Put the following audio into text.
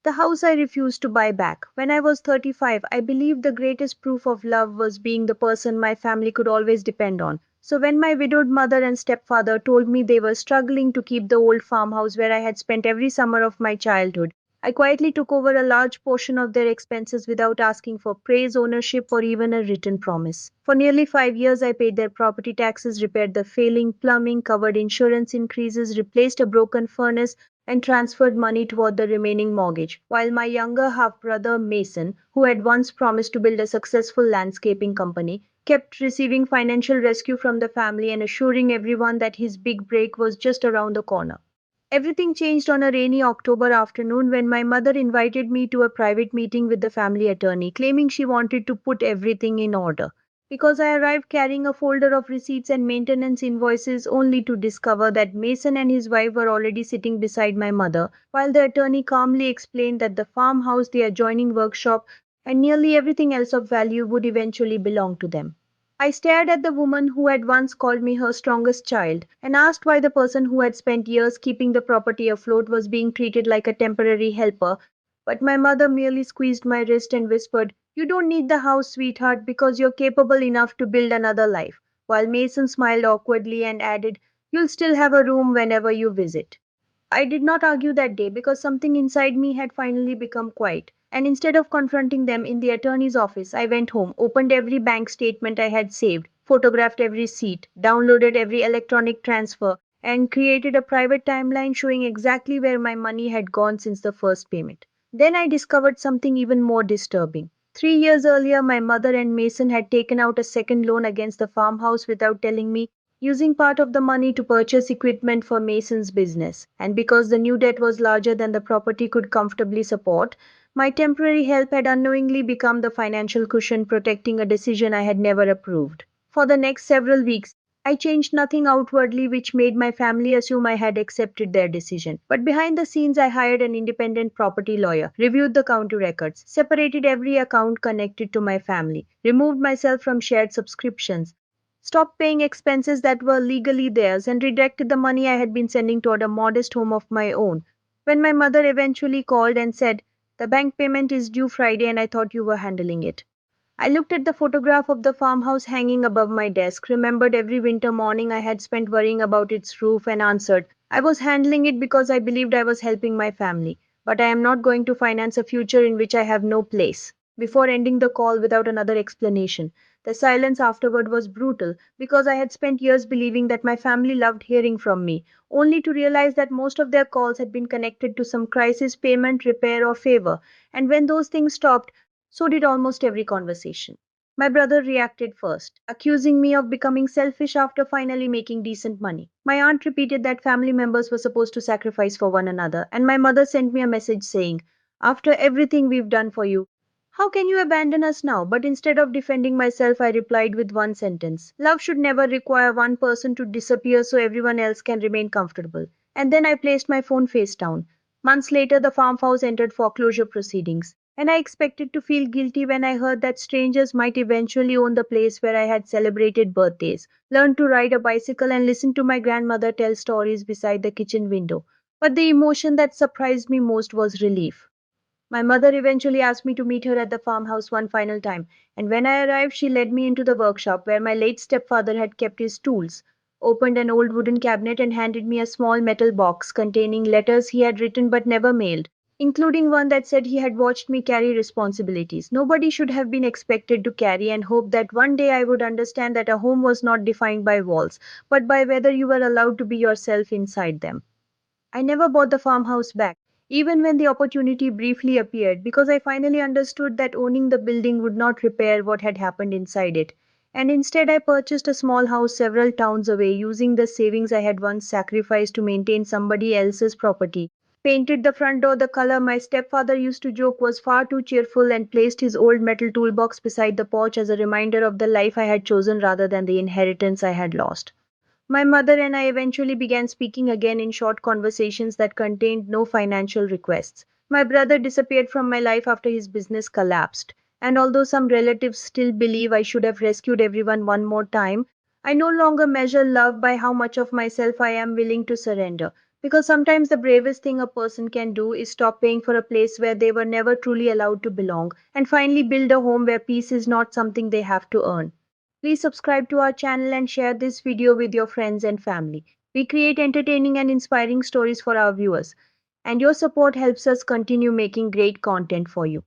The house I refused to buy back. When I was 35, I believed the greatest proof of love was being the person my family could always depend on. So when my widowed mother and stepfather told me they were struggling to keep the old farmhouse where I had spent every summer of my childhood, I quietly took over a large portion of their expenses without asking for praise, ownership, or even a written promise. For nearly 5 years, I paid their property taxes, repaired the failing plumbing, covered insurance increases, replaced a broken furnace, and transferred money toward the remaining mortgage, while my younger half brother Mason, who had once promised to build a successful landscaping company, kept receiving financial rescue from the family and assuring everyone that his big break was just around the corner. Everything changed on a rainy October afternoon when my mother invited me to a private meeting with the family attorney, claiming she wanted to put everything in order. Because I arrived carrying a folder of receipts and maintenance invoices only to discover that Mason and his wife were already sitting beside my mother, while the attorney calmly explained that the farmhouse, the adjoining workshop, and nearly everything else of value would eventually belong to them. I stared at the woman who had once called me her strongest child and asked why the person who had spent years keeping the property afloat was being treated like a temporary helper. But my mother merely squeezed my wrist and whispered, "You don't need the house, sweetheart, because you're capable enough to build another life." While Mason smiled awkwardly and added, "You'll still have a room whenever you visit." I did not argue that day because something inside me had finally become quiet. And instead of confronting them in the attorney's office, I went home, opened every bank statement I had saved, photographed every receipt, downloaded every electronic transfer, and created a private timeline showing exactly where my money had gone since the first payment. Then I discovered something even more disturbing. 3 years earlier, my mother and Mason had taken out a second loan against the farmhouse without telling me, using part of the money to purchase equipment for Mason's business. And because the new debt was larger than the property could comfortably support, my temporary help had unknowingly become the financial cushion protecting a decision I had never approved. For the next several weeks, I changed nothing outwardly, which made my family assume I had accepted their decision. But behind the scenes, I hired an independent property lawyer, reviewed the county records, separated every account connected to my family, removed myself from shared subscriptions, stopped paying expenses that were legally theirs, and redirected the money I had been sending toward a modest home of my own. When my mother eventually called and said, "The bank payment is due Friday and I thought you were handling it," I looked at the photograph of the farmhouse hanging above my desk, remembered every winter morning I had spent worrying about its roof, and answered, "I was handling it because I believed I was helping my family, but I am not going to finance a future in which I have no place." Before ending the call without another explanation, the silence afterward was brutal because I had spent years believing that my family loved hearing from me, only to realize that most of their calls had been connected to some crisis payment, repair, or favor. And when those things stopped, so did almost every conversation. My brother reacted first, accusing me of becoming selfish after finally making decent money. My aunt repeated that family members were supposed to sacrifice for one another, and my mother sent me a message saying, "After everything we've done for you, how can you abandon us now?" But instead of defending myself, I replied with one sentence: "Love should never require one person to disappear so everyone else can remain comfortable." And then I placed my phone face down. Months later, the farmhouse entered foreclosure proceedings, and I expected to feel guilty when I heard that strangers might eventually own the place where I had celebrated birthdays, learned to ride a bicycle, and listened to my grandmother tell stories beside the kitchen window. But the emotion that surprised me most was relief. My mother eventually asked me to meet her at the farmhouse one final time, and when I arrived, she led me into the workshop where my late stepfather had kept his tools, opened an old wooden cabinet, and handed me a small metal box containing letters he had written but never mailed, including one that said he had watched me carry responsibilities nobody should have been expected to carry, and hoped that one day I would understand that a home was not defined by walls, but by whether you were allowed to be yourself inside them. I never bought the farmhouse back, even when the opportunity briefly appeared, because I finally understood that owning the building would not repair what had happened inside it. And instead, I purchased a small house several towns away using the savings I had once sacrificed to maintain somebody else's property. Painted the front door the color my stepfather used to joke was far too cheerful, and placed his old metal toolbox beside the porch as a reminder of the life I had chosen rather than the inheritance I had lost. My mother and I eventually began speaking again in short conversations that contained no financial requests. My brother disappeared from my life after his business collapsed, and although some relatives still believe I should have rescued everyone one more time, I no longer measure love by how much of myself I am willing to surrender, Because sometimes the bravest thing a person can do is stop paying for a place where they were never truly allowed to belong and finally build a home where peace is not something they have to earn. Please subscribe to our channel and share this video with your friends and family. We create entertaining and inspiring stories for our viewers, and your support helps us continue making great content for you.